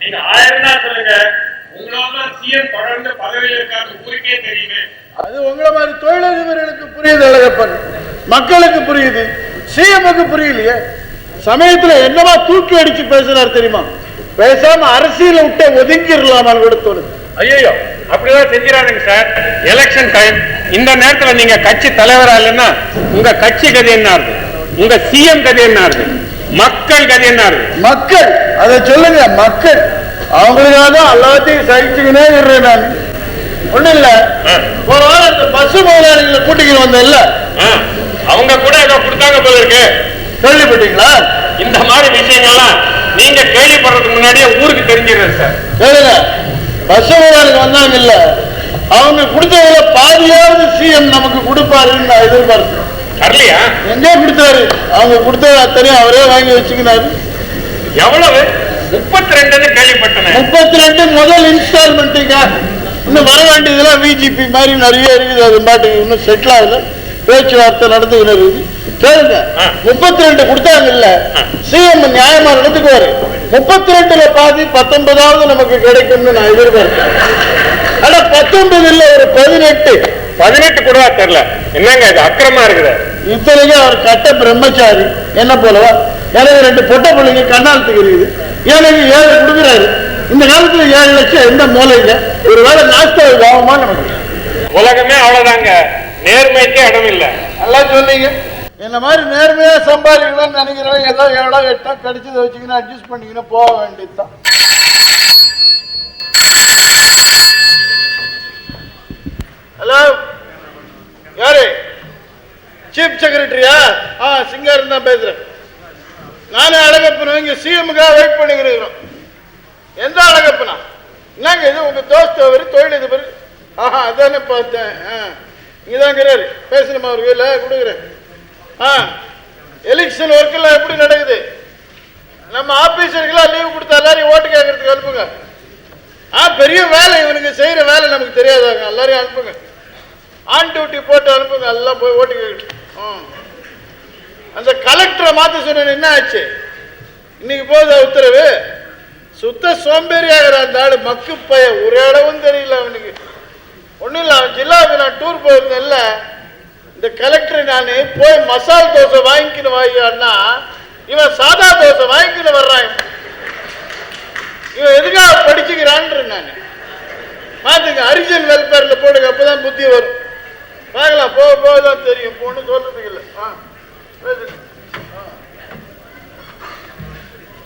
நீங்க 1000 தான் சொல்லுங்க, உங்களால சிஎம் தொடர்ந்து பதவியில் இருக்காது ஊருக்கே தெரியுமே. அது உங்களை மாதிரி தொழிலதிபர்களுக்கு புரியுது, அழகப்பன் மக்களுக்கு புரியுது, சிஎம்க்கு புரியலையே. சமயத்துல என்னவா தூக்கி அடிச்சு பேசுறாரு தெரியுமா? பேசாம அரசியல விட்டு ஒதுங்கிடலாமான்னு கூட தோணுது. ஐயோ, அப்படிதான் செஞ்சிடாதுங்க சார். எலெக்ஷன் டைம், இந்த நேரத்துல நீங்க கட்சி தலைவரா இல்லைன்னா உங்க கட்சி கதை என்ன ஆகுது, உங்க சிஎம் கதை என்ன ஆகுது, மக்கள் கதை என்ன ஆகுது? மக்கள் அதை சொல்லுங்க. மக்கள் அவங்களுக்காக தான் எல்லாத்தையும் சகிச்சுக்கினே இருக்கிறேன் நான். ஒண்ணும் இல்ல, ஒரு வாரம் இந்த பஸ் முதலாளிகளை கூட்டிக்கிட்டு வந்த இல்ல, அவங்க கூட ஏதோ கொடுத்தாங்க போல இருக்கு. கேள்விப்பட்டீங்களா? இந்த மாதிரி விஷயங்கள்லாம் நீங்க கேள்விப்படுறதுக்கு முன்னாடியே ஊருக்கு தெரிஞ்சிடுறது சார். கேளுங்க, பஸ் முதலாளிகள் வந்தாங்க இல்ல, அவங்க கொடுத்ததுல பாதியாவது சிஎம் நமக்கு கொடுப்பாருன்னு நான் எதிர்பார்க்கிறேன். வரலையா? எங்கே கொடுத்தாரு? அவங்க கொடுத்தது அத்தனையும் அவரே வாங்கி வச்சுக்கினாரு. எவ்வளவு? 32 கேள்விப்பட்டேன். 32 முதல் இன்ஸ்டால்மெண்ட்டுங்க. இன்னும் வர வேண்டியதெல்லாம் விஜிபி மாதிரி நிறைய இருக்குது. அது பாட்டுக்கு இன்னும் செட்டில் ஆகல, பேச்சுவார்த்தை நடந்துக்கிட்டு இருக்குது. கேளுங்க, 32 கொடுத்தாங்க இல்ல, சிஎம் நியாயமா நடந்துக்குவாரு. 32ல பாதி 19வது நமக்கு கிடைக்கும்னு நான் எதிர்பார்க்கிறேன். ஆனா 19 இல்ல, ஒரு 18 கூட தெரியல. என்னங்க இது அக்கிரமா இருக்குது? இத்தனைக்கும் அவர் கட்ட பிரம்மச்சாரி என்ன போலவா? எனக்கு 2 பொட்டை பிள்ளைங்க கண்ணாலத்துக்கு இருக்குது, எனக்கு 7 கொடுக்குறாரு. இந்த காலத்துல 7 லட்சம் எந்த மூலைங்க? ஒரு வேலை நாஸ்தாவுக்கு ஆகுமா நமக்கு? உலகமே அவ்வளவுதாங்க, நேர்மைக்கே இடம் இல்லை. நல்லா சொன்னீங்க. என்ன மாதிரி நேர்மையா சம்பாதிக்கணும்னு நினைக்கிறவங்க ஏதோ 7 8 கிடைச்சதை வச்சுக்கினா அட்ஜஸ்ட் பண்ணிக்கினா போக வேண்டியதுதான். ஹலோ, யாரு? சீஃப் செக்ரட்டரியா? சிங்காரம் தான் பேசுறேன். நானும் அழகப்பனும் இங்க சிஎம்முக்காக வெயிட் பண்ணிக்கிறோம். எந்த அழகப்பனா? என்னங்க இது உங்க தோஸ்தவர் தொழிலதிபர்? அதானே பார்த்தேன். இங்கதாங்கிறாரு. பேசணுமா? அவர் வீல கொடுக்குறேன். எலெக்ஷன் ஒர்க் எல்லாம் எப்படி நடக்குது? நம்ம ஆபீசர்களா லீவ் கொடுத்தா எல்லாரையும் ஓட்டு கேட்கறதுக்கு அனுப்புங்க. பெரிய வேலை, இவனுக்கு செய்யற வேலை நமக்கு தெரியாதாங்க. எல்லாரையும் அனுப்புங்க, ஆன் டியூட்டி போட்டு அனுப்புங்க, எல்லாம் போய் ஓட்டு கேட்கணும். அந்த கலெக்டரை மாத்த சொன்ன என்ன ஆச்சு? இன்னைக்கு போகுதா உத்தரவு? சுத்த சோம்பேறியாகிற அந்த ஆளு, மக்கு பைய, ஒரு அளவும் தெரியல அவனுக்கு. ஒன்றும் இல்லை, அவன் ஜில்லாவுக்கு நான் டூர் போயிருந்தேன்ல, இந்த கலெக்டர் நான் போய் மசால் தோசை வாங்கிக்கணும் வாங்கினா இவன் சாதா தோசை வாங்கிக்கணும் வர்றான். இவன் எதுக்காக படிச்சுக்கிறான் நான் மாத்துங்க. ஹரிஜன் வெல்ஃபேர்ல போடுங்க, அப்பதான் புத்தி வரும். பார்க்கலாம், போக போகதான் தெரியும். பொண்ணு சொல்றதுக்கு இல்லை.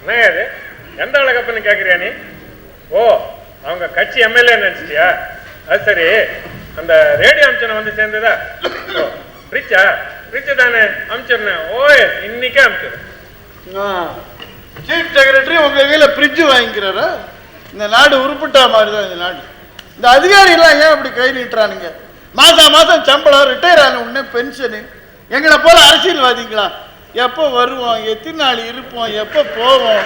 என்னது எந்த அழகப்பன்னு கேட்குறியா நீ? ஓ, அவங்க கட்சி எம்எல்ஏ நினைச்சிட்டியா? அது சரி, அந்த ரேடியோ அம்சனை வந்து சேர்ந்ததா? ஃப்ரிட்ஜா? ஃப்ரிட்ஜ் தானே அமிச்சிருந்தேன். ஓய், இன்னைக்கே அமிச்சிடும். சீஃப் செக்ரட்டரி உங்க கையில் ஃப்ரிட்ஜ் வாங்கிக்கிறாரா? இந்த நாடு உருப்பிட்டா மாதிரி தான் இந்த நாடு. இந்த அதிகாரிலாம் ஏன் அப்படி கை நீட்டுறானுங்க? மாதம் சம்பளம், ரிட்டையர் ஆன உடனே பென்ஷனு. எங்களை போல அரசியல்வாதிங்களா? எப்போ வருவோம், எத்தனை நாள் இருப்போம், எப்போ போவோம்,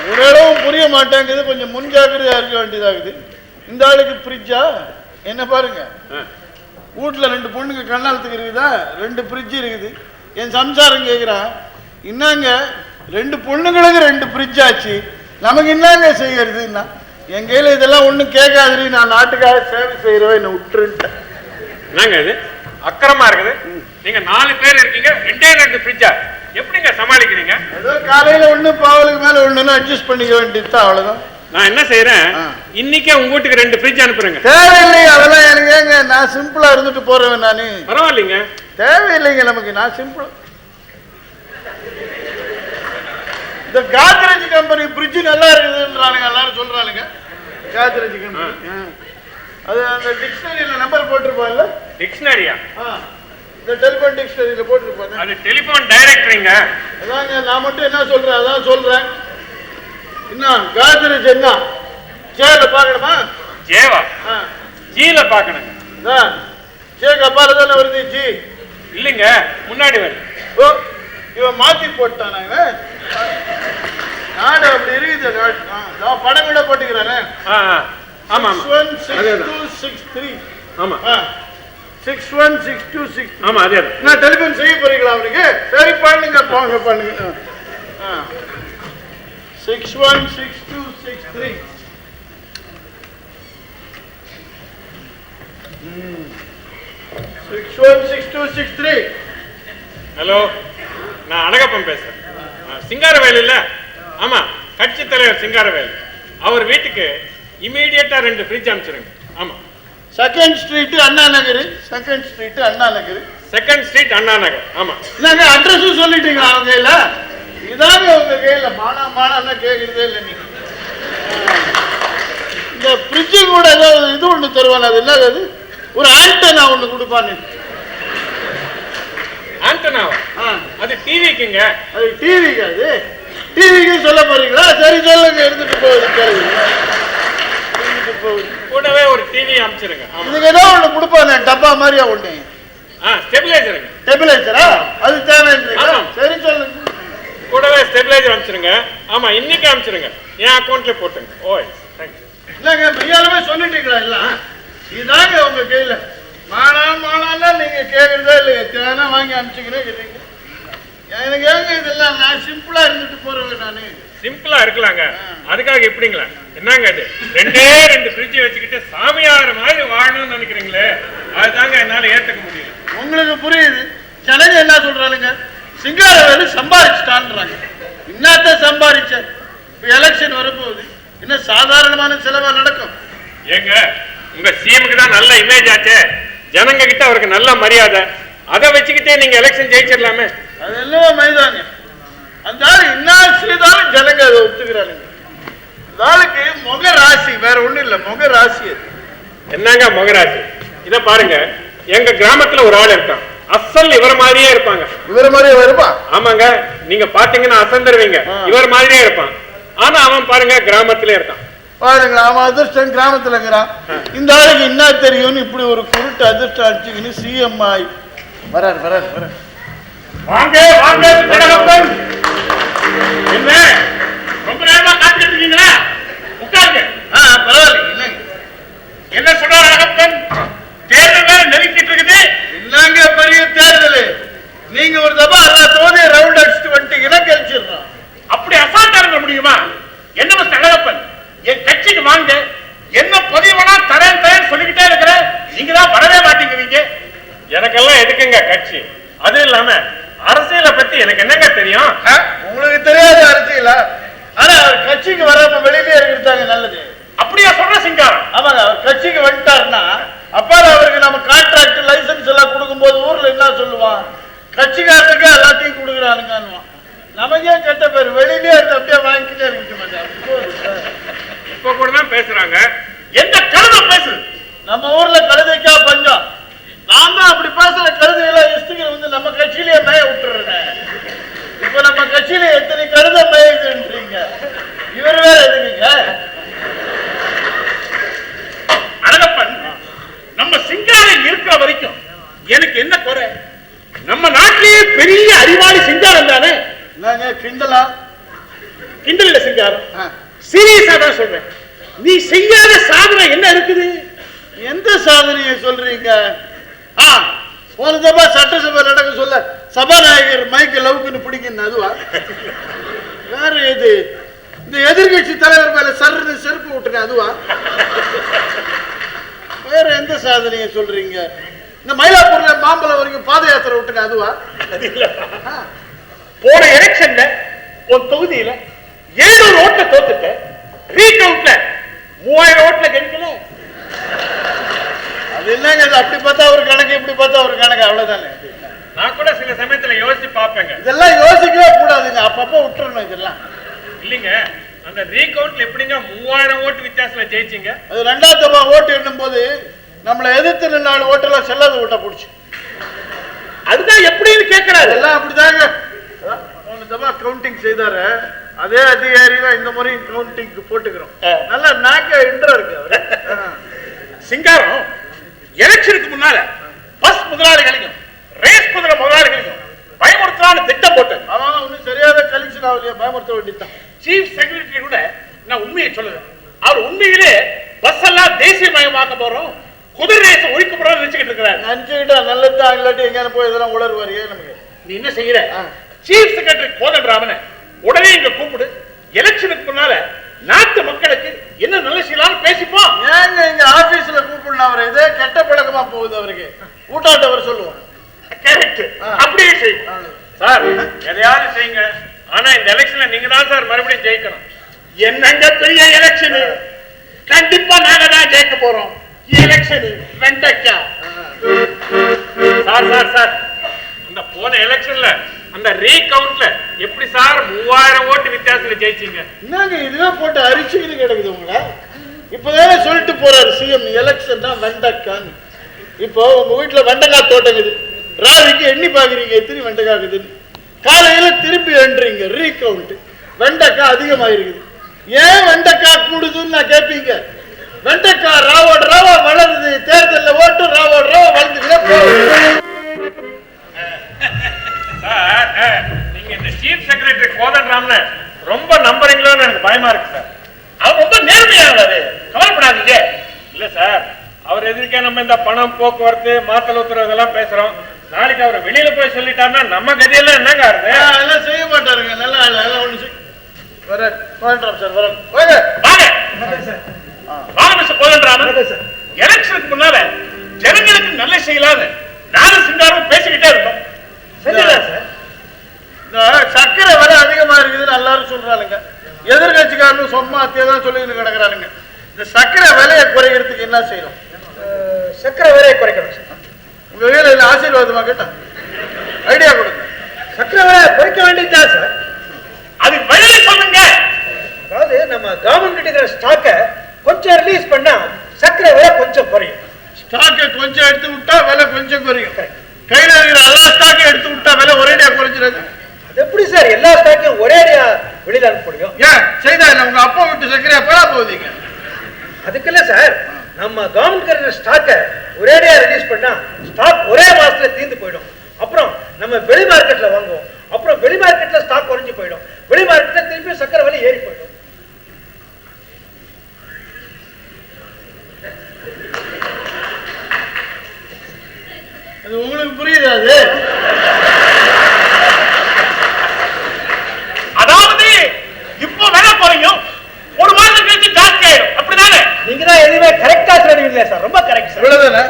ஒரு இடமும் புரிய மாட்டேங்குது. கொஞ்சம் முன்ஜாக்கிரதையா இருக்க வேண்டியதாகுது. இந்த ஆளுக்கு ஃப்ரிட்ஜா? என்ன பாருங்க, வீட்டில் 2 பொண்ணுங்க கண்ணாலத்துக்கு இருக்குதா, 2 ஃப்ரிட்ஜ் இருக்குது. என் சம்சாரம் கேட்குறான், என்னங்க 2 பொண்ணுங்களுக்கு 2 ஃப்ரிட்ஜ் ஆச்சு, நமக்கு என்னங்க செய்யறதுன்னா, என் கையில் இதெல்லாம் ஒன்றும் கேட்காது, நான் நாட்டுக்காக சேவை செய்கிறவன், என்னை விட்டுருன்ட்டேன். என்னங்க இது அக்கிரமா இருக்குது? நீங்க 4 பேர் இருக்கீங்க, 2 ஃப்ரிட்ஜா? எப்படிங்க சமாளிக்கிறீங்க? ஏதோ காலையில் ஒன்று, பாவலுக்கு மேலே ஒன்றுன்னு அட்ஜஸ்ட் பண்ணிக்க வேண்டியது தான், அவ்வளோதான். நான் என்ன செய்யறேன், இன்னைக்கே உங்க வீட்டுக்கு 2 ஃப்ரிட்ஜ் அனுப்புறேங்க. தேவையில்லைங்க அதெல்லாம், எனக்கு நான் சிம்பிளா இருந்துட்டு போறேன். நானு பரவாயில்லைங்க, தேவையில்லைங்க நமக்கு, நான் சிம்பிள். இந்த காத்ரேஜ் கம்பெனி ஃப்ரிட்ஜ் நல்லா இருக்குதுன்றானுங்க, எல்லாரும் சொல்றானுங்க. காத்ரேஜ் கம்பெனி அது அந்த டிக்ஷனரியில நம்பர் போட்டிருப்பாங்கல்ல? டிக்ஷனரியா? இந்த டெலிபோன் டிக்ஷனரியில போட்டிருப்பாங்க. அது டெலிபோன் டைரக்டரிங்க. அதாங்க, நான் மட்டும் என்ன சொல்றேன் அதான் சொல்றேன். என்ன காத்ரேஜ் என்ன ஜேல பார்க்கணுமா? ஜேவா? ஜீல பார்க்கணுங்க. ஜேக்கு அப்பால தானே வருது ஜி? இல்லைங்க, முன்னாடி வருது. ஓ, இவன் மாத்தி போட்டானா? இவன் நாடு அப்படி இருக்குது. படம் கூட போட்டுக்கிறானே. ஆமா, 616263. ஆமா, 616263. ஆமா, அதே. நான் டெலிபோன் செய்ய போறீங்களா அவனுக்கு? சரி பண்ணுங்க, போங்க பண்ணுங்க. 616263. 616263. 616263. ஹலோ, நான் அழகப்பன் பேசுறேன். சிங்காரவேல் இல்ல? ஆமா, கட்சி தலைவர் சிங்காரவேல். அவர் வீட்டுக்கு இமீடியட்டா 2 ஃப்ரிட்ஜ் அனுப்பிச்சிருங்க. ஆமா, 2nd street Anna Nagar. 2nd street Anna Nagar. 2nd street Anna Nagar. ஆமா, நாங்க அட்ரஸும் சொல்லிட்டீங்களா அவங்க கையில? இதாங்க உங்க கையில மானா கேக்குறதே இல்லை நீங்க. இந்த ஃப்ரிட்ஜு கூட ஏதோ இது ஒண்ணு தருவான். அது என்னது? அது ஒரு ஆண்டனா ஒண்ணு கொடுப்பான்னு. ஆண்டனாவா? அது டிவிக்குங்க. அது டிவிக்கு? அது டிவிக்கு சொல்ல போறீங்களா? சரி சொல்லுங்க, எடுத்துட்டு போகுது. கூடவே ஒரு டிவி அனுப்பிச்சிருங்க. இதுக்கு ஏதோ ஒண்ணு கொடுப்பானே, டப்பா மாதிரியா ஒண்ணு. ஸ்டெபிலைசருங்க. ஸ்டெபிலைசரா? அது தேவைன்றீங்களா? சரி சொல்லுங்க. கூடவே ஸ்டெபிலைசர் அனுப்பிச்சிருங்க. ஆமா, இன்னைக்கு அனுப்பிச்சிருங்க. என் அக்கௌண்ட்ல போட்டுங்க. ஓய், தேங்க்ஸ். இல்லைங்க, மெய்யாலுமே சொல்லிட்டீங்களா? இல்ல, இதாங்க உங்க கையில. மானா நீங்க கேக்குறதா இல்லையா? தேனா வாங்கி அனுப்பிச்சுக்கிறேன். எனக்கு ஏங்க இதெல்லாம்? நான் சிம்பிளா இருந்துட்டு போறேன். நானு சிம்பிளா இருக்கலாங்க, அதுக்காக எப்படிங்களா? என்னங்க இது? 2 ஃப்ரிட்ஜ் வச்சுக்கிட்டு சாமியார் மாதிரி வாழணும்னு நினைக்கிறீங்களே, அதுதாங்க என்னால ஏத்துக்க முடியல. உங்களுக்கு புரியுது. ஜனங்க என்ன சொல்றாங்க? சிங்காரவேலு சம்பாதிச்சுட்டான்றாங்க. என்னத்த சம்பாதிச்ச? இப்ப எலெக்ஷன் வரப்போகுது, என்ன சாதாரணமான செலவா நடக்கும்? ஏங்க, உங்க சிஎம்க்கு தான் நல்ல இமேஜ் ஆச்சே, ஜனங்க கிட்ட அவருக்கு நல்ல மரியாதை. அதை வச்சுக்கிட்டே நீங்க எலெக்ஷன் ஜெயிச்சிடலாமே. அது என்னவோ மைதாங்க. அந்த ஆள் என்ன செய்தாலும் ஜனங்க அதை ஒத்துக்கிறாங்க. அந்த ஆளுக்கு முக ராசி, வேற ஒண்ணும் இல்ல, முக ராசி. அது என்னங்க முகராசி? இத பாருங்க, எங்க கிராமத்துல ஒரு ஆள் இருக்கான், அசல் இவர் மாதிரியே இருப்பாங்க. இவர் மாதிரியே வருமா? ஆமாங்க, நீங்க பாத்தீங்கன்னா அசந்தருவீங்க. இவர் மாதிரியே இருப்பான். ஆனா அவன் பாருங்க கிராமத்திலே இருக்கான். பாருங்களா, அவன் அதிர்ஷ்டம் கிராமத்துல இருக்கிறான். இந்த ஆளுக்கு என்ன தெரியும்னு இப்படி ஒரு குருட்டு அதிர்ஷ்டம் அடிச்சுக்கின்னு சிஎம் ஆகி வராரு. வாங்க வாங்க. என்ன ரொம்ப நேரமா காத்துக்கிட்டு இருக்கீங்களா? உட்காருங்க. பரவாயில்ல. என்ன சொல்ற அழகப்பன்? தேர்தல் வேற நெருங்கிட்டு இருக்குது. என்னங்க பெரிய தேர்தல்? நீங்க ஒரு தப்பா தொகுதியை ரவுண்ட் அடிச்சுட்டு வந்துட்டீங்கன்னா கழிச்சிடலாம். அப்படி அசால்ட்டா இருக்க முடியுமா? என்ன மிஸ்டர் அழகப்பன், என் கட்சிக்கு வாங்க, என்ன பதிவுனா தரேன் சொல்லிக்கிட்டே இருக்கிற, நீங்க தான் வரவே மாட்டேங்கிறீங்க. எனக்கெல்லாம் எதுக்குங்க கட்சி? அது இல்லாம அரசியலை பத்தி எனக்கு என்னங்க தெரியும்? உங்களுக்கு தெரியாத அரசியலா? ஆனா அவர் கட்சிக்கு வராம வெளியிலே இருக்கிறதாங்க நல்லது. அப்படியா சொல்ற சிங்காரம்? ஆமாங்க, அவர் கட்சிக்கு வந்துட்டாருன்னா அப்பா அவருக்கு நம்ம கான்ட்ராக்ட் லைசன்ஸ் எல்லாம் கொடுக்கும் போது ஊர்ல என்ன சொல்லுவான்? கட்சிக்காரனுக்கு எல்லாத்தையும் கொடுக்குறானுங்க. நமக்கே கெட்ட பேர். வெளியிலே இருந்து அப்படியே வாங்கிக்கிட்டே இருக்க மாட்டாங்க. இப்ப கூட தான் பேசுறாங்க. எந்த கழுதை பேசுது? நம்ம ஊர்ல கழுதைக்கா பஞ்சம். நான் தான் அப்படி பேசுற கழுதையெல்லாம் இஷ்டங்கள் வந்து நம்ம கட்சியிலேயே மேய விட்டுறேன். இப்ப நம்ம கட்சியில எத்தனை கழுதை மேயுதுன்றீங்க? இவர் வேற எதுக்குங்க? அழகப்பன், நம்ம சிங்காரம் இருக்கிற வரைக்கும் எனக்கு என்ன குறை? நம்ம நாட்டிலேயே பெரிய அறிவாளி சிங்காரம் தானே. நாங்க கிண்டலா? கிண்டல் இல்ல சிங்காரம், சீரியஸா தான் சொல்றேன். நீ செய்யாத சாதனை என்ன இருக்குது? எந்த சாதனையை சொல்றீங்க? போன தப்பா சட்டசபை நடக்க சொல்ல சபாநாயகர் மைக்கு லவுக்குன்னு பிடிக்கணும், அதுவா? வேற எது? இந்த எதிர்கட்சி தலைவர் மேல சர்ன்னு செருப்பு விட்டுருக்க, அதுவா? வேற எந்த சாதனையை சொல்றீங்க? இந்த மயிலாப்பூர்ல மாம்பழம் வரைக்கும் பாத யாத்திரை விட்டுருக்க, அதுவா? போன எலெக்ஷன்ல உன் தொகுதியில 700 ஓட்டுல தோத்துட்ட, ரீகவுண்ட்ல 3000 ஓட்டுல கெடுக்கல. அது என்னங்க? அப்படி பார்த்தா ஒரு கணக்கு, இப்படி பார்த்தா ஒரு கணக்கு, அவ்வளவுதானே. நான் கூட சில சமயத்துல யோசிச்சு பாப்பேங்க. இதெல்லாம் யோசிக்கவே கூடாதுங்க, அப்பப்போ விட்டுறணும் இதெல்லாம். இல்லைங்க, அந்த ரீகவுண்ட்ல எப்படிங்க 3000 ஓட்டு வித்தியாசத்துல ஜெயிச்சிங்க? அது 2வது தப்பா ஓட்டு எண்ணும் போது நம்மளை எதிர்த்து 4 ஓட்டெல்லாம் செல்லாத ஓட்ட போடுச்சு. அதுதான் எப்படின்னு கேட்கிறாரு. எல்லாம் அப்படிதாங்க. போன தப்பா கவுண்டிங் செய்தாரு, அதே அதிகாரி தான் இந்த முறையும் கவுண்டிங் போட்டுக்கிறோம். நல்லா நாக்க இன்ட்ரா இருக்கு அவரு. சிங்காரம் எலெக்ஷனுக்கு முன்னால பஸ் முதலாளிகளையும் ரேஸ் குதிரை முதலாளிகளையும் பயமுறுத்தலான்னு திட்டம் போட்டு அவன் ஒன்னும் சரியாத கலெக்ஷன் ஆகலையா? பயமுறுத்த வேண்டியதுதான். சீஃப் செக்ரட்டரி கூட நான் உண்மையை சொல்லுவேன், அவர் உண்மையிலே பஸ் எல்லாம் தேசியமயமாக்க போறோம், குதிரை ரேஸ் ஒழிக்க போறோம் நினைச்சுக்கிட்டு இருக்கிறார். நினைச்சுக்கிட்டா நல்லதுதான், இல்லாட்டி எங்க போய் இதெல்லாம் உளருவாரு நமக்கு. நீ என்ன செய்யற? சீஃப் செக்ரட்டரி கோதண்டராமனை உடனே இங்க கூப்பிடு. எலெக்ஷனுக்கு முன்னால நாட்டு மக்கள் பழக்கமா போகுது அவருக்கு. ஊட்டாட்டவர் சொல்லுவோம். கரெக்ட், அப்படியே செய்யும் சார். எதையாவது செய்யுங்க. ஆனா இந்த எலெக்ஷன்ல நீங்க தான் சார் மறுபடியும் ஜெயிக்கணும். என்னங்க பெரிய எலெக்ஷன், கண்டிப்பா நாங்க தான் ஜெயிக்க போறோம். எலெக்ஷன் வெண்டக்கா. சார் சார் சார், அந்த போன எலெக்ஷன்ல அந்த ரீகவுண்ட்ல எப்படி சார் 3000 ஓட்டு வித்தியாசத்துல ஜெயிச்சீங்க? என்னங்க இதுவே போட்டு அரிச்சுக்கிட்டு கிடக்குது உங்களை. இப்பதானே சொல்லிட்டு போறாரு சிஎம், எலெக்ஷன் தான் வெண்டக்கான்னு. இப்போ உங்க வீட்டுல வெண்டைக்காய் தோட்டங்குது, ராவிக்கு எண்ணி பாக்குறீங்க எத்தனை வெண்டைக்காக்குதுன்னு. காலையில திருப்பி எண்றீங்க ரீகவுண்ட், வெண்டைக்காய் அதிகமாயிருக்குது. ஏன் வெண்டைக்காய் கூடுதுன்னு நான் கேட்பீங்க. வெண்டைக்காய் ராவோட ராவா வளருது, தேர்தலில் ஓட்டு ராவோட ராவா வளர்ந்துக்கிட்டே போகுது. சார் நீங்க இந்த சீஃப் செக்ரட்டரி கோதண்டராம்னு ரொம்ப நம்புறீங்களோன்னு எனக்கு பயமா இருக்கு சார். அவர் ரொம்ப நேர்மையானவர், கவலைப்படாதீங்க. இல்ல சார், அவர் எதிர்க்கே நம்ம இந்த பணம், போக்குவரத்து, மாத்தல் உத்தரவு இதெல்லாம் பேசுறோம். நாளைக்கு அவர் வெளியில போய் சொல்லிட்டாருன்னா நம்ம கதையெல்லாம் என்னங்க ஆகுது? எல்லாம் செய்ய மாட்டாருங்க. நல்லா எல்லாம் ஒண்ணு வர சார் வர வாங்க வாங்க மிஸ்டர் கோதண்டராமன். எலெக்ஷனுக்கு முன்னால ஜனங்களுக்கு நல்ல செய்யலான்னு நானும் சிங்காரும் பேசிக்கிட்டே இருக்கோம். இந்த சர்க்கரை விலை அதிகமா இருக்குதுன்னு எல்லாரும் சொல்றானுங்க. எதிர்கட்சிக்காரனும் சும்மா தான் சொல்லிட்டு கிடக்குறானுங்க. இந்த சர்க்கரை விலையை குறைக்கிறதுக்கு என்ன செய்யணும்? சர்க்கரை விலையை குறைக்கணும் சார். உங்க கையில ஆசீர்வாதமா கேட்டா ஐடியா கொடுங்க. சர்க்கரை விலையை குறைக்க வேண்டியதுதான் சார். அதுக்கு வழியை சொல்லுங்க. அதாவது நம்ம கவர்மெண்ட் இருக்கிற ஸ்டாக்கை கொஞ்சம் ரிலீஸ் பண்ணா சர்க்கரை விலை கொஞ்சம் குறையும். ஸ்டாக்கை கொஞ்சம் எடுத்து விட்டா விலை கொஞ்சம் குறையும். கையில இருக்கிற எல்லா ஸ்டாக்கையும் எடுத்து விட்டா விலை ஒரேடியா குறைஞ்சிருது. அது எப்படி சார் எல்லா ஸ்டாக்கையும் ஒரேடியா வெளியில அனுப்ப முடியும்? ஏன் செய்தா உங்க அப்பா விட்டு சர்க்கரையா போடா போகுதுங்க. அதுக்கு இல்ல சார், நம்ம கவர்மெண்ட் இருக்கிற ஸ்டாக்கை ஒரேடியா ரிலீஸ் பண்ணா ஸ்டாக் ஒரே மாசத்துல தீர்ந்து போயிடும். அப்புறம் நம்ம வெளி மார்க்கெட்ல வாங்குவோம். அப்புறம் வெளி மார்க்கெட்ல ஸ்டாக் குறைஞ்சு போயிடும். வெளி மார்க்கெட்ல திருப்பி சர்க்கரை விலை ஏறி போயிடும். அது உங்களுக்கு புரியுது? அது அதாவது இப்போ விலை குறையும், ஒரு மாதம் கழிச்சு ஜாஸ்தி ஆயிடும். அப்படிதானே? நீங்க தான் எதுவுமே கரெக்டா சொல்றீங்களே சார். ரொம்ப கரெக்ட் சார். இவ்வளவுதானே?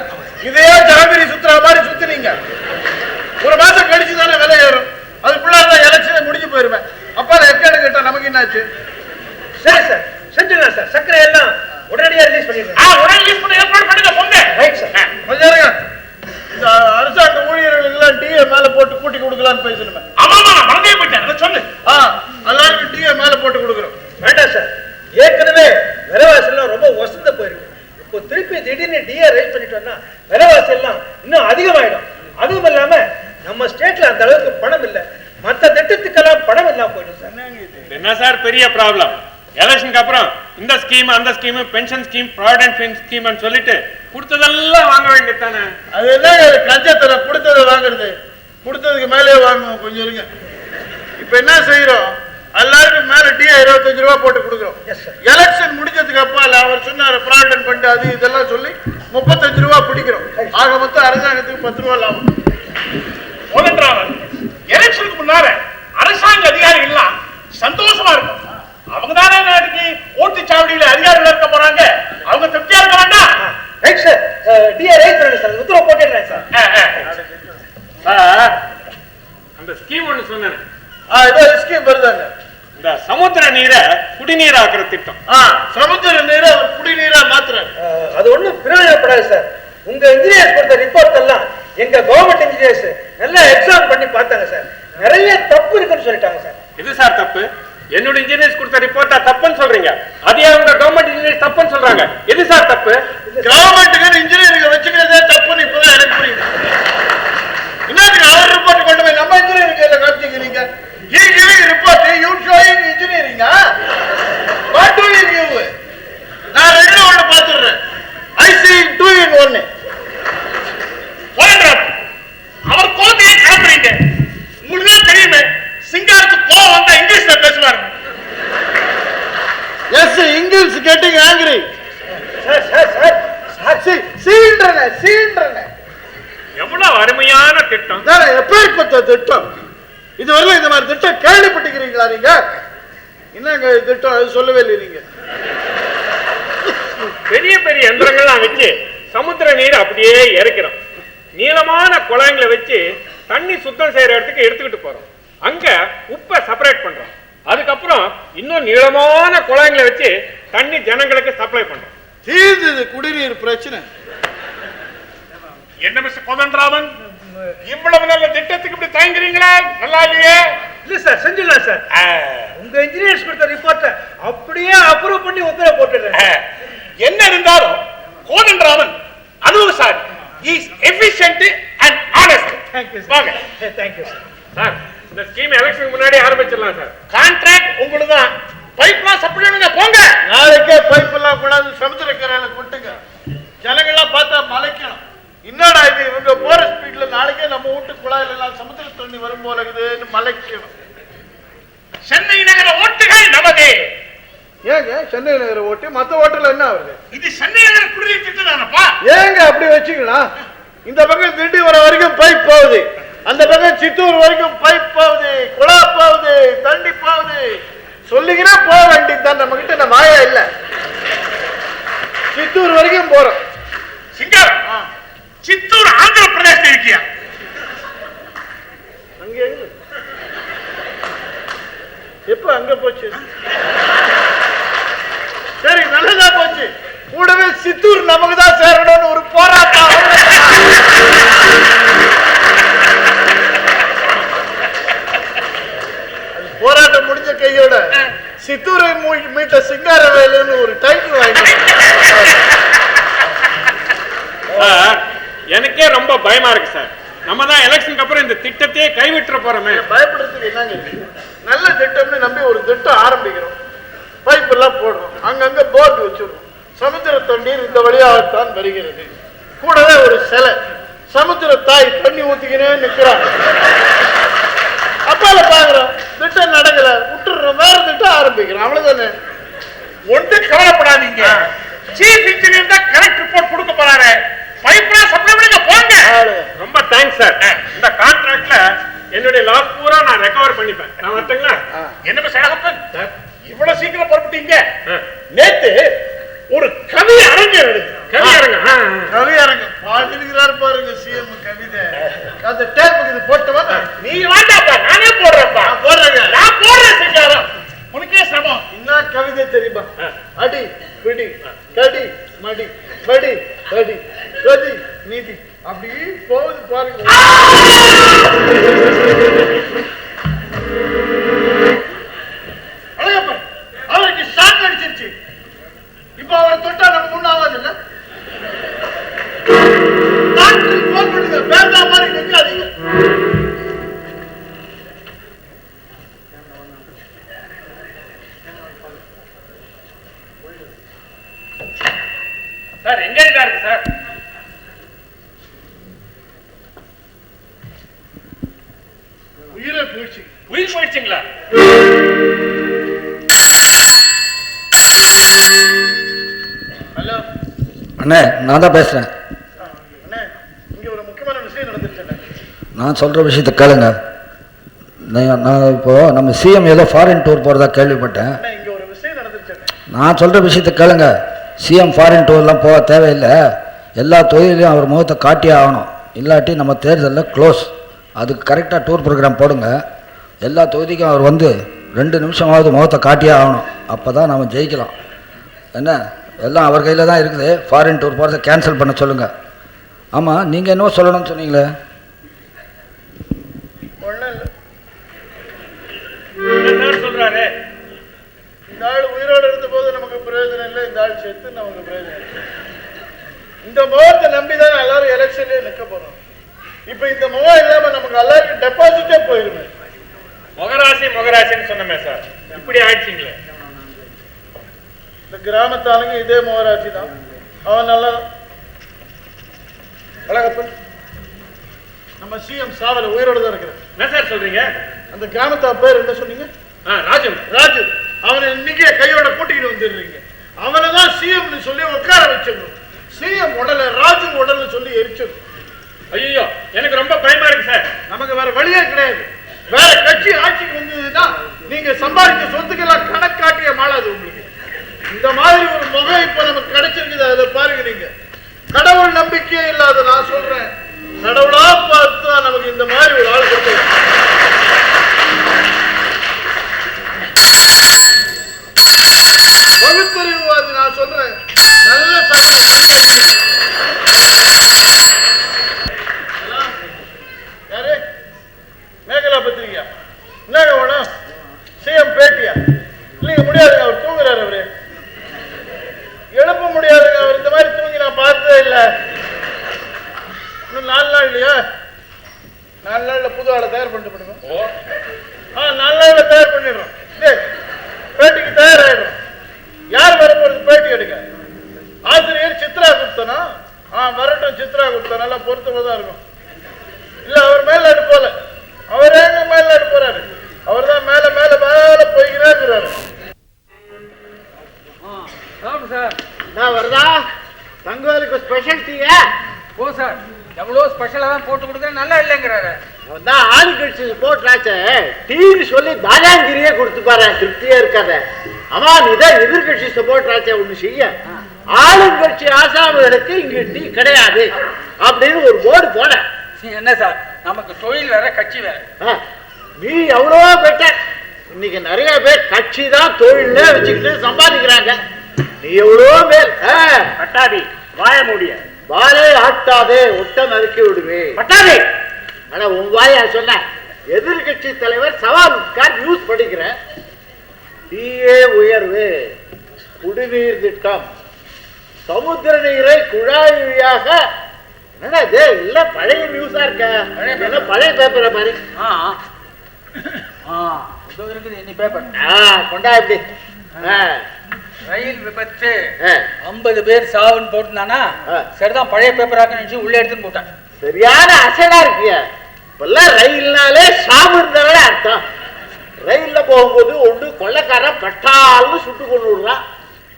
இதையே ஜாகிரி சுத்துற மாதிரி சுத்துறீங்க. ஒரு மாசம் கழிச்சு தானே விலை ஏறும். அதுக்குள்ள எலெக்ஷன் முடிஞ்சு போயிருவேன். அப்பா எக்கேன்னு கேட்டா நமக்கு என்னாச்சு? சரி சார், செஞ்சுங்க சார். சர்க்கரை எல்லாம் உடனடியா ரிலீஸ் பண்ணிடுறேன். உடனே ரிலீஸ் பண்ணி ஏற்பாடு பண்ணுங்க. போங்க. Right sir. கொஞ்சம் இருங்க. இந்த அரசாங்க ஊழியர்களுக்கு எல்லாம் டீயை மேல போட்டு கூட்டி கொடுக்கலான்னு பேசணுமே. ஆமா மறந்தே போயிட்டேன். சொல்லு. எல்லாருக்கும் டீயை மேல போட்டு கொடுக்குறோம். வேண்டாம் சார், ஏற்கனவே விலைவாசி எல்லாம் ரொம்ப வசந்த போயிருக்கு. இப்போ திருப்பி திடீர்னு டிஏ ரைஸ் பண்ணிட்டோம்னா விலைவாசி எல்லாம் இன்னும் அதிகமாயிடும். அதுவும் இல்லாம நம்ம ஸ்டேட்ல அந்த அளவுக்கு பணம் இல்ல. மற்ற திட்டத்துக்கெல்லாம் பணம் இல்லாம போயிடும் சார். என்ன சார் பெரிய ப்ராப்ளம்? எலெக்ஷனுக்கு அப்புறம் இந்த ஸ்கீம், அந்த scheme, pension scheme, provident scheme சொல்லிட்டு கொடுத்ததெல்லாம் வாங்க வேண்டியது தானே? அது என்ன கஞ்சத்தனை கொடுத்ததை வாங்குறது? கொடுத்ததுக்கு மேலே வாங்குவோம். கொஞ்சம் இருங்க. இப்ப என்ன செய்யறோம்? எல்லாருக்கும் மேல டீ 25 ரூபாய் போட்டு கொடுக்குறோம். எலெக்ஷன் முடிஞ்சதுக்கு அப்பால அவர் சொன்னார் ப்ராவிடென்ட் ஃபண்ட் அது இதெல்லாம் சொல்லி 35 ரூபாய் பிடிக்கிறோம். ஆக மொத்தம் அரசாங்கத்துக்கு 10 ரூபாய் லாபம். எலெக்ஷனுக்கு முன்னால அரசாங்க அதிகாரிகள் எல்லாம் சந்தோஷமா இருக்கும். அவங்க தானே நாட்டுக்கு ஓட்டு சாவடியில அதிகாரிகள் இருக்க போறாங்க. அவங்க திருப்தியா இருக்க வேண்டாம். Right sir. டிஏ ரைஸ் பண்ணு சார். உத்தரவு போட்டுறேன் சார். சார் அந்த ஸ்கீம் ஒன்னு சொன்னேன். இதோ ஸ்கீம் வருதாங்க. இந்த சமுத்திர நீரை குடிநீர் ஆக்குற திட்டம். சமுத்திர நீரை குடிநீரா மாத்துறாங்க. அது ஒண்ணும் பிரயோஜனப்படாது சார். உங்க இன்ஜினியர்ஸ் கொடுத்த ரிப்போர்ட் எல்லாம் எங்க கவர்மெண்ட் இன்ஜினியர்ஸ் நல்லா எக்ஸாம் பண்ணி பார்த்தாங்க சார். நிறைய தப்பு இருக்குன்னு சொல்லிட்டாங்க சார். இது சார் தப்பு? என்னோட இன்ஜினியர்ஸ் கொடுத்த ரிப்போர்ட்டா தப்புன்னு சொல்றீங்க? அதே அவங்க கவர்மெண்ட் இன்ஜினியர்ஸ் தப்புன்னு சொல்றாங்க. எது சார் தப்பு? கவர்மெண்ட்டுக்கு இன்ஜினியரிங் வச்சுக்கிறதே தப்புன்னு இப்பதான் எனக்கு புரியுது. இன்னத்துக்கு அவர் ரிப்போர்ட் கொண்டு போய் நம்ம இன்ஜினியரிங் கையில காமிச்சிக்கிறீங்க. He giving report, you showing engineering, what do you give? நான் ரெண்டு ஒண்ணு பாத்துறேன். I see 2 in 1. அவர் கோதையை கிளம்புறீங்க. உங்களுக்கு தெரியுமே, சிங்காருக்கு கோவம் வந்தா இங்கிலீஷ்ல பேசுவாரு. Yes, English getting angry. சீன்றன. எவ்வளவு அருமையான திட்டம். எப்பேற்பட்ட திட்டம். இதுவரை இந்த மாதிரி திட்டம் கேள்விப்பட்டிருக்கிறீங்களா நீங்க? என்னங்க திட்டம் அது சொல்லவே இல்லை. நீங்க பெரிய பெரிய எந்திரங்கள்லாம் வச்சு சமுத்திர நீர் அப்படியே இறக்கிறோம். நீளமான குழாய்களை வச்சு தண்ணி சுத்தம் செய்யற இடத்துக்கு எடுத்துக்கிட்டு போறோம். அங்க உப்பை செப்பரேட் பண்றோம். அதுக்கப்புறம் இன்னும் நீளமான குழாய்களை வச்சு தண்ணி ஜனங்களுக்கு சப்ளை பண்றோம். தீர்ந்தது குடிநீர் பிரச்சனை. என்ன மிஸ்டர் கோதண்டராமன், இவ்வளவு நல்ல திட்டத்துக்கு இப்படி தயங்குறீங்களா? நல்லா இல்லையே. இல்ல சார், செஞ்சிடலாம் சார். உங்க இன்ஜினியர்ஸ் கொடுத்த ரிப்போர்ட்டை அப்படியே அப்ரூவ் பண்ணி உத்தரவு போட்டுடுறேன். என்ன இருந்தாலும் கோதண்டராமன் அனுபவசாலி, is efficient and honest. Thank you வாங்க. சார். Thank you sir. சார், இந்த ஸ்கீம் எலெக்ஷனுக்கு முன்னாடி ஆரம்பிச்சிடலாம் சார். கான்ட்ராக்ட் உங்களுக்கு தான். பைப்லாம் சப்ளை பண்ணுங்க, போங்க. நாளைக்கே பைப் எல்லாம் கூடாது, சமுத்திரக்கரையில கொட்டுங்க. ஜனங்கள்லாம் பார்த்தா மலைக்கணும். என்னடா இது, இவங்க போற ஸ்பீட்ல நாளைக்கே நம்ம வீட்டு குழாயில எல்லாம் சமுத்திர தண்ணி வரும் போல இருக்குதுன்னு மலைக்கணும். சென்னை நகர ஓட்டுகள் நமதே. ஏங்க சென்னை நகர ஓட்டு, மத்த ஓட்டுல என்ன வருது? இது சென்னை நகர குடிநீர் திட்டம் தானப்பா. ஏங்க அப்படி வச்சுக்கலாம்? இந்த பக்கம் திண்டி வர வரைக்கும் பைப் போகுது, அந்த பக்கம் சித்தூர் வரைக்கும் பைப் போகுது, குழா போகுது, தண்ணி போகுது. சொல்லிக்கினா போக வேண்டியதுதான். நம்ம கிட்ட நம்ம மாயா இல்ல. சித்தூர் வரைக்கும் போறோம். சிங்காரம், சித்தூர் ஆந்திர பிரதேசம் இருக்கியா? அங்க எப்ப அங்க போச்சு? சரி, நல்லதா போச்சு. கூடவே சித்தூர் நமக்கு தான் சேரணும்னு ஒரு போராட்டம். போராட்டம் முடிஞ்ச கையோட சித்தூரை மீட்ட சிங்காரவேலுன்னு ஒரு டைட்டில் வாங்கி. எனக்கே ரொம்ப பயமா இருக்கு சார். நம்ம தான் எலெக்ஷனுக்கு அப்புறம் இந்த திட்டத்தையே கைவிட்டுற போறோமே. பயப்படுறதுக்கு என்னங்க இருக்கு? நல்ல திட்டம்னு நம்பி ஒரு திட்டம் ஆரம்பிக்கிறோம். பைப் எல்லாம் போடுறோம், அங்கங்க போர்டு வச்சிருக்கோம். சமுத்திர தண்ணீர் இந்த வழியாகத்தான் வருகிறது. கூடவே ஒரு சிலை, சமுத்திர தாய் தண்ணி ஊத்திக்கினே நிக்கிறாங்க. அப்பால பாக்குறோம், திட்டம் நடக்கல, விட்டுறோம், வேற திட்டம் ஆரம்பிக்கிறோம். அவ்வளவுதானே. ஒன்று கவலைப்படாதீங்க, சீஃப் இன்ஜினியர் தான் கரெக்ட் ரிப்போர்ட் கொடுக்க போறாரு. பைப்லாம் சப்ளை பண்ணுங்க, போங்க. ரொம்ப தேங்க்ஸ் சார். இந்த கான்ட்ராக்ட்ல என்னுடைய லாஸ் பூரா நான் ரெக்கவர் பண்ணிப்பேன். நான் வரட்டுங்களா? என்ன மிஸ்டர் அழகப்பன், இவ்வளவு சீக்கிரம் புறப்பட்டீங்க? நேத்து ஒரு கவி அரங்கம் நடந்தது. கவியரங்கம் பாடிக்கிறார் பாருங்க சிஎம் கவிதை. அந்த டேப்புக்கு இது போட்டவா? நீ வேண்டாப்பா, நானே போடுறேன்ப்பா. போடுறேங்க. நான் போடுறேன் சிங்காரம், உனக்கே சமம். என்ன கவிதை தெரியுமா? அடி பிடி கடி மடி படி படி கதி நீதி அப்படி போகுது பாருங்க. அழகப்பன் அவருக்கு ஷாக் அடிச்சிருச்சு. இப்ப அவரை தொட்டா நம்ம முன்னாவது இல்ல. டாக்டருக்கு போன் பண்ணுங்க, பேந்தா மாதிரி நிற்காதீங்க. சார் எங்கேஜா இருக்கு சார்? உயிரை போயிடுச்சு. உயிர் போயிடுச்சுங்களா? ஹலோ அண்ணே, நான் தான் பேசுகிறேன். அண்ணே, இங்க ஒரு முக்கியமான விஷயம் நடந்துருச்சு. நான் சொல்கிற விஷயத்த கேளுங்க. நான் இப்போது நம்ம சிஎம் ஏதோ ஃபாரின் டூர் போகிறதா கேள்விப்பட்டேன். இங்க ஒரு விஷயம் நடந்துருச்சு. நான் சொல்கிற விஷயத்த கேளுங்க. சிஎம் ஃபாரின் டூர்லாம் போக தேவையில்லை. எல்லா தொழிலையும் அவர் முகத்தை காட்டியே ஆகணும். இல்லாட்டி நம்ம தேர்தலில் க்ளோஸ். அதுக்கு கரெக்டாக டூர் ப்ரோக்ராம் போடுங்க. எல்லா தொகுதிக்கும் அவர் வந்து 2 நிமிஷமாவது முகத்தை காட்டியே ஆகணும். அப்போ தான் நம்ம ஜெயிக்கலாம். என்ன, எல்லாம் அவர் கையில் தான் இருக்குது. ஃபாரின் டூர் போகிறத கேன்சல் பண்ண சொல்லுங்கள். ஆமாம், நீங்கள் என்னவோ சொல்லணும்னு சொன்னீங்களே. சார் சொல்றாரு, இந்த ஆள் உயிரோடு இருந்த போது நமக்கு பிரயோஜனம் இல்லை, இந்த ஆள் செத்து நமக்கு பிரயோஜனம் இல்லை. இந்த முகத்தை நம்பிதான் எல்லாரும் எலெக்ஷன்லயே நிக்க போறோம். இப்ப இந்த முகம் இல்லாம நமக்கு எல்லாருக்கும் டெபாசிட்டே போயிருமே. முகராசின்னு சொன்னமே சார், இப்படி ஆயிடுச்சிங்களே. இந்த கிராமத்தாளுங்க இதே முகராசி தான். அவன் நல்லா அழகப்பன் நம்ம சிஎம் சாவல உயிரோடு தான் இருக்கிறான். என்ன சார் சொல்றீங்க? அந்த கிராமத்தா பேர் என்ன சொன்னீங்க? ராஜு. ராஜு. அவனை இன்னைக்கே கையோட கூட்டிக்கிட்டு வந்துடுறீங்க. அவனை தான் சிஎம்னு சொல்லி உட்கார வச்சிடணும். சிஎம் உடல ராஜு உடல்னு சொல்லி எரிச்சிடணும். ஐயோ, எனக்கு ரொம்ப பயமா இருக்கு சார். நமக்கு வேற வழியே கிடையாது. வேற கட்சி ஆட்சிக்கு வந்ததுன்னா நீங்க சம்பாதிக்க சொத்துக்கெல்லாம் கணக்காட்டிய மாளாது உங்களுக்கு. இந்த மாதிரி ஒரு முகம் இப்ப நமக்கு கிடைச்சிருக்குது. அதை பாருங்க. நீங்க கடவுள் நம்பிக்கையே இல்லாத நான் சொல்றேன். கடவுளா பார்த்து தான் நமக்கு இந்த மாதிரி ஒரு ஆள் கொடுத்தது. பகுத்தறிவுவாதி நான் சொல்றேன். நல்ல யாரு மேகலா பத்திரிகையா? என்னங்க வேணும்? சிஎம் பேட்டியா? இல்லைங்க, முடியாதுங்க, அவர் தூங்குறாரு. அவரு எழுப்ப முடியாதுங்க. அவர் இந்த மாதிரி தூங்கி நான் பார்த்ததே இல்லை. இன்னும் 4 நாள் இல்லையா? 4 நாள்ல புது ஆளை தயார் பண்ணிட்டு போடுங்க. 4 நாள்ல தயார் பண்ணிடுறோம். பேட்டிக்கு தயாராகிடும். யார் வரப்போறது பேட்டி எடுக்க? ஆசிரியர் சித்ரா குப்தனா? வரட்டும், சித்ரா குப்தா நல்லா பொருத்தமா தான் இருக்கும். இல்ல, அவர் மேல்நாடு போல. அவர் எங்க மேல்நாடு போறாரு? அவர் தான் மேல மேல மேல போய்கிறாரு. சார் நான் வருதா? தங்கவேலுக்கு ஸ்பெஷல் டீயா? ஓ சார், எவ்வளவு ஸ்பெஷலா தான் போட்டு கொடுக்குறேன், நல்லா இல்லைங்கிறாரு. அவன் தான் ஆளுங்கட்சி போட்டாச்ச டீன்னு சொல்லி தாதாங்கிரியே கொடுத்து பாரு, திருப்தியே இருக்காத. ஆமா, நீதான் எதிர்கட்சி சப்போர்ட் ஒண்ணு செய்ய. ஆளுங்கட்சி ஆசாமிகளுக்கு இங்க டீ கிடையாது அப்படின்னு ஒரு போர்டு போட. என்ன சார், நமக்கு தொழில் வேற கட்சி வேற. நீ எவ்வளவோ பெட்டர். இன்னைக்கு நிறைய பேர் கட்சி தான் தொழில வச்சுக்கிட்டு சம்பாதிக்கிறாங்க. நீ எவ்வளவோ பேர் பட்டாபி வாய மூடிய வாலே ஆட்டாதே, ஒட்ட நறுக்கி விடுவே பட்டாபி. ஆனா உன் வாயா சொன்ன எதிர்கட்சி தலைவர் சவால் நியூஸ் படிக்கிறேன். டீயே உயர்வு, குடிநீர் திட்டம், சமுத்திர நீரை குழாய் வழியாக. என்னது இல்ல பழைய நியூஸா இருக்க? பழைய பேப்பரை பாரு. கொண்டா எப்படி? ரயில் விபத்து 50 பேர் சாவுன்னு போட்டுனானா சரிதான், பழைய பேப்பராக நினைச்சு உள்ள எடுத்துன்னு போட்டான். சரியான அசடா இருக்கிய. இப்பெல்லாம் ரயில்னாலே சாவு இருந்தாலே அர்த்தம். ரயில்ல போகும்போது ஒன்று கொள்ளைக்காரன் பட்டாலும் சுட்டு கொண்டு விடுறான்,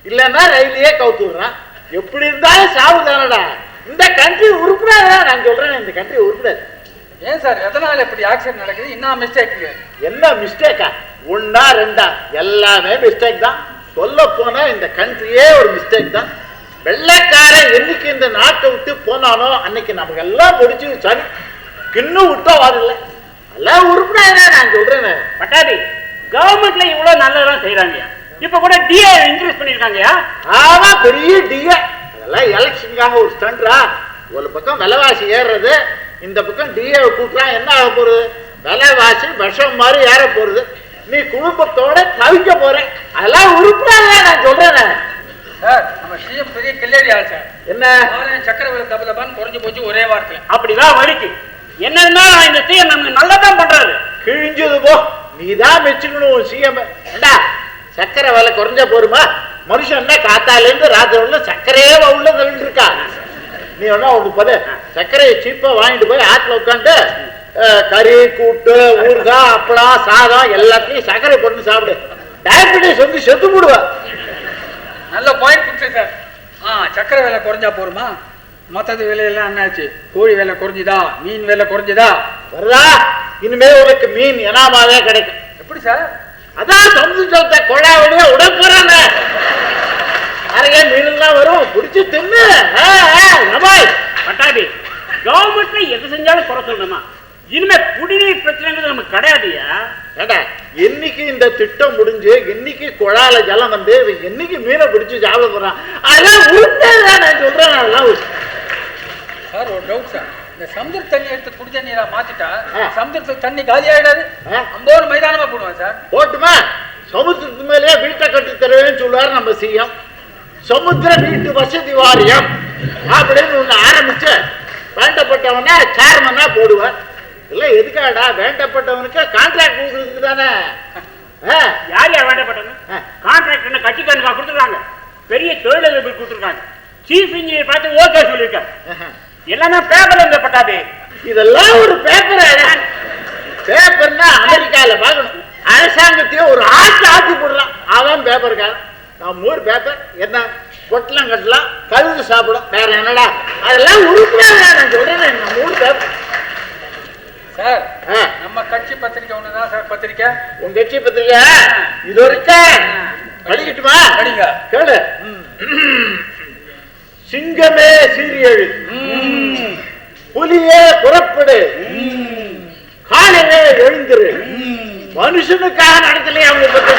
இல்லைன்னா ரயிலையே கவுத்து விடுறான். எப்படி இருந்தாலும் சாவு தானடா. இந்த கண்ட்ரி உருப்படாதா? நான் சொல்றேன், இந்த கண்ட்ரி உருப்படாது. ஏன் சார், எதனால இப்படி ஆக்சிடென்ட் நடக்குது? என்ன மிஸ்டேக்? என்ன மிஸ்டேக்கா? 1 2 எல்லாமே மிஸ்டேக் தான். சொல்ல போனா இந்த கண்ட்ரியே ஒரு மிஸ்டேக் தான். வெள்ளைக்காரன் என்னைக்கு இந்த நாட்டை விட்டு போனானோ அன்னைக்கு நமக்கு எல்லாம் முடிச்சு சரி, இன்னும் விட்டா வரல. எல்லாம் உருப்படாதா? நான் சொல்றேன். பட்டாபி, கவர்மெண்ட்ல இவ்வளவு நல்லதெல்லாம் செய்யறாங்க. இப்ப கூட டிஏ இன்க்ரீஸ் பண்ணிருக்காங்க. ஆமா, பெரிய டிஏ. அதெல்லாம் எலெக்ஷனுக்காக ஒரு ஸ்டண்டா. ஒரு பக்கம் விலைவாசி ஏறுறது, இந்த பக்கம் டிஏ கூட்டா என்ன ஆக போறது? விலைவாசி விஷம் மாதிரி ஏற போறது. நீ குடும்பத்தோட தவிக்க போற. அதெல்லாம் உருப்படாத நான் சொல்றேன். சார், நம்ம சிஎம் பெரிய கில்லடி ஆள் சார். என்ன சக்கரவர்த்தி தபதபான்னு குறைஞ்சு போச்சு ஒரே வாரத்துல. அப்படிதான் வலிக்கு. என்னன்னா இந்த சிஎம் நமக்கு நல்லதான் பண்றாரு. கிழிஞ்சது போ, நீதான் மெச்சுக்கணும் சிஎம். ஏண்டா சக்கரை விலை குறைஞ்சா போருமா? மனுஷன் காத்தால இருந்து ராத்திரி சக்கரையே உள்ள தள்ளிட்டு இருக்கா. நீ ஒன்னா ஒண்ணு போது சர்க்கரையை சீப்பா வாங்கிட்டு போய் ஆத்துல உட்காந்து கறி கூட்டு ஊறுகாய் அப்பளம் சாதம் எல்லாத்தையும் சர்க்கரை போட்டு சாப்பிடு. டயபெட்டிஸ் வந்து செத்து போடுவ. நல்ல பாயிண்ட் கொடுத்தேன் சார். சக்கரை விலை குறைஞ்சா போருமா? மொத்தது விலையெல்லாம் என்னாச்சு? கோழி விலை குறைஞ்சுதா? மீன் விலை குறைஞ்சுதா? வருதா? இனிமே உனக்கு மீன் எனாமாவே கிடைக்கும். எப்படி சார்? அதான் சமுதிரத்தை கொழா வழியா உடம்புறாங்க. நிறைய மீன்லாம் வரும், பிடிச்சி தின்னு. பட்டாபி, கவர்மெண்ட்ல எது செஞ்சாலும் குறை சொல்லணுமா? இனிமே குடிநீர் பிரச்சனைங்கிறது நமக்கு கிடையாதுயா. என்னைக்கு இந்த திட்டம் முடிஞ்சு, என்னைக்கு குழால ஜலம் வந்து, என்னைக்கு மீனை பிடிச்சு சாப்பிட போறான்? அதெல்லாம் உருப்பதான் நான் சொல்றேன். அதெல்லாம் சார் ஒரு டவுட் சார். இந்த சமுதிர தண்ணி எடுத்து குடி தண்ணீரா மாத்திட்டா சமுதிரத்துக்கு தண்ணி காலி ஆயிடாது? 50 மைதானமா போடுவேன் சார். போட்டுமா? சமுத்திரத்து மேலேயே வீட்டை கட்டி தருவேன்னு சொல்லுவாரு நம்ம சிஎம். சமுத்திர வீட்டு வசதி வாரியம் அப்படின்னு ஒண்ணு ஆரம்பிச்சு வேண்டப்பட்டவன சேர்மனா போடுவார். இல்ல எதுக்காடா? வேண்டப்பட்டவனுக்கு கான்ட்ராக்ட் கொடுக்கறதுக்கு தானே. யார் யார் வேண்டப்பட்டவங்க? கான்ட்ராக்ட் என்ன கட்சிக்காரங்க கொடுத்துருக்காங்க, பெரிய தொழிலதிபர் கொடுத்துருக்காங்க. சீஃப் இன்ஜினியர் பார்த்து ஓகே சொல்லியிருக்காங்க. எல்லாமே பேப்பர்ல இருந்த பட்டாபி. இதெல்லாம் ஒரு பேப்பர். பேப்பர்னா அமெரிக்கால பார்க்கணும். அரசாங்கத்தையே ஒரு ஆட்சி போடலாம். அதான் பேப்பருக்காரன். நம்ம ஊர் பேப்பர் என்ன? பொட்டலாம் கட்டலாம், கழுது சாப்பிடும், வேற என்னடா? அதெல்லாம் உருப்படாத நான் சொல்றேன். நம்ம ஊர் பேப்பர் சார். நம்ம கட்சி பத்திரிக்கை ஒண்ணுதான் சார் பத்திரிக்கை. உங்க கட்சி பத்திரிக்கை இது இருக்க படிக்கட்டுமா? படிங்க. கேளு. சிங்கமே சீரியல் புலியே புறப்படு, காலையிலே எழுந்துரு. மனுஷனுக்காக நடத்தலையே அவங்க பத்தி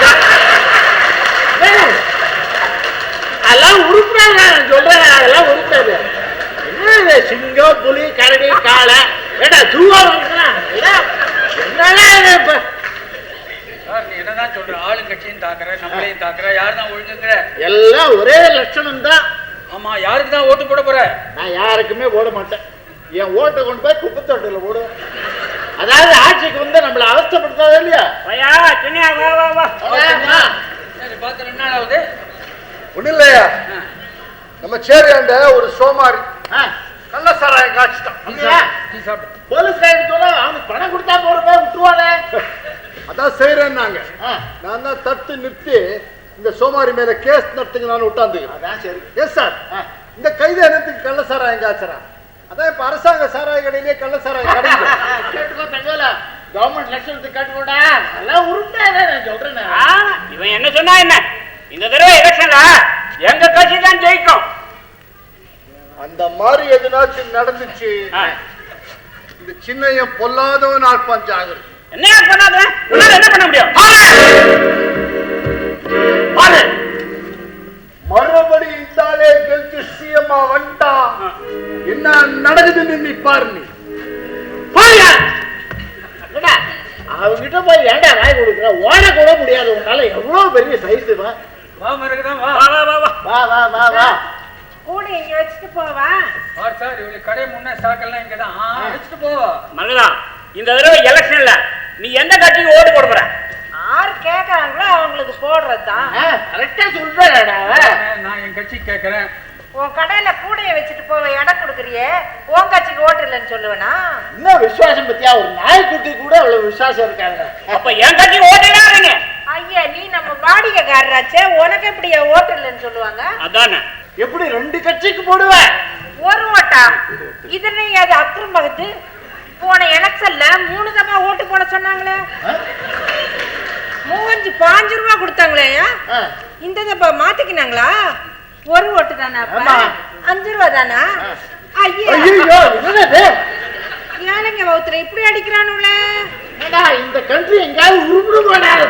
அதெல்லாம் உருப்படாது. சொல்றேன், அதெல்லாம் உருப்படாது. என்ன சிங்கம், புலி, கரடி, காளை ஏடா ஜூவா இப்ப நீ என்னதான் சொல்ற? ஆளுங்கட்சியும் தாக்குற, நம்மளையும் தாக்குற, யார் தான் ஒழுங்குங்கிற? எல்லாம் ஒரே லட்சணம் தான். ஆமா, யாருக்கு தான் ஓட்டு போட போற? நான் யாருக்குமே போட மாட்டேன். என் ஓட்டை கொண்டு போய் குப்பத்தொட்டில போடுவேன். அதாவது ஆட்சிக்கு வந்து நம்மள அவஸ்தப்படுத்தாத இல்லையா? பார்த்து 2 நாள் ஆகுது. ஒண்ணு இல்லையா, நம்ம சேரியாண்ட ஒரு சோமாரி நல்ல சாராயம் காய்ச்சிட்டான். போலீஸ்காரங்க சொல்ல அவனுக்கு பணம் கொடுத்தா போறப்ப விட்டுருவானே. அதான் செய்யறேன்னாங்க. நான் தான் தடுத்து நிறுத்தி இந்த சோமாரி மேல கேஸ் நடத்துங்க நான் விட்டாந்து. அதான் சரி. எஸ் சார், இந்த கைது என்னத்துக்கு கள்ள சாராயம் காய்ச்சறா? அதான் இப்ப அரசாங்க சாராய கடையிலே கள்ள சாராயம் கிடையாது. கேட்டுக்கோ தங்கோல, கவர்மெண்ட் லட்சத்துக்கு கேட்டுக்கோடா. எல்லாம் உருட்டாத நான் சொல்றேன். இவன் என்ன சொன்னா என்ன? இந்த தடவை எலெக்ஷன்ல எங்க கட்சி தான் ஜெயிக்கும். அந்த மாதிரி எதுனாச்சும் நடந்துச்சு, இந்த சின்னையும் பொல்லாதவன் ஆட்பாஞ்சாக. என்ன பண்ணாத? என்ன பண்ண முடியும்? மறுபடி இந்தாலே கெல்த்து சிஎம்மா வந்தா என்ன நடக்குதுன்னு நீ பாரு. நீ அவங்கிட்ட போய் ஏண்டா ராய் கொடுக்குற? ஓட கூட முடியாது உன்னால. எவ்வளவு பெரிய சைஸ். வா மருகதான், வா வா வா வா வா வா வா வா. கூட இங்க வச்சுட்டு போவா. சார், இவளுக்கு கடை முன்னே ஸ்டாக் எல்லாம் இங்கதான். வச்சுட்டு போ மருகதா. இந்த தடவை எலெக்ஷன்ல நீ எந்த கட்சிக்கு ஓட்டு போட போற? யாரு கேக்குறாங்களோ அவங்களுக்கு போடுறதுதான். கரெக்டா சொல்றேடா. நான் என் கட்சி கேட்கறேன். உன் கடையில கூடைய வச்சுட்டு போவ இடம் கொடுக்குறியே, உன் கட்சிக்கு ஓட்டு இல்லைன்னு சொல்லுவேனா? இன்னும் விசுவாசம் பத்தியா? ஒரு நாய்க்குட்டி கூட அவ்வளவு விசுவாசம் இருக்காங்க. அப்ப என் கட்சிக்கு ஓட்டு. ஐயா, நீ நம்ம வாடிக்கைக்காரராச்சே, உனக்கு எப்படி ஓட்டு இல்லைன்னு சொல்லுவாங்க? அதானே. எப்படி 2 கட்சிக்கு போடுவ? ஒரு ஓட்டா? இதனை அது அக்கிரம் பகுத்து. போன எலெக்ஷன்ல 3 தப்பா ஓட்டு போட சொன்னாங்களே, 5 ரூபா கொடுத்தாங்களே. இந்த தப்பா மாத்திக்கினாங்களா? ஒரு ஓட்டு தானா? 5 ரூபா தானா? ஐயா, ஏழைங்க வகுத்துல இப்படி அடிக்கிறானுங்களே. இந்த கண்ட்ரி எங்காவது உருப்பிட போனாரு.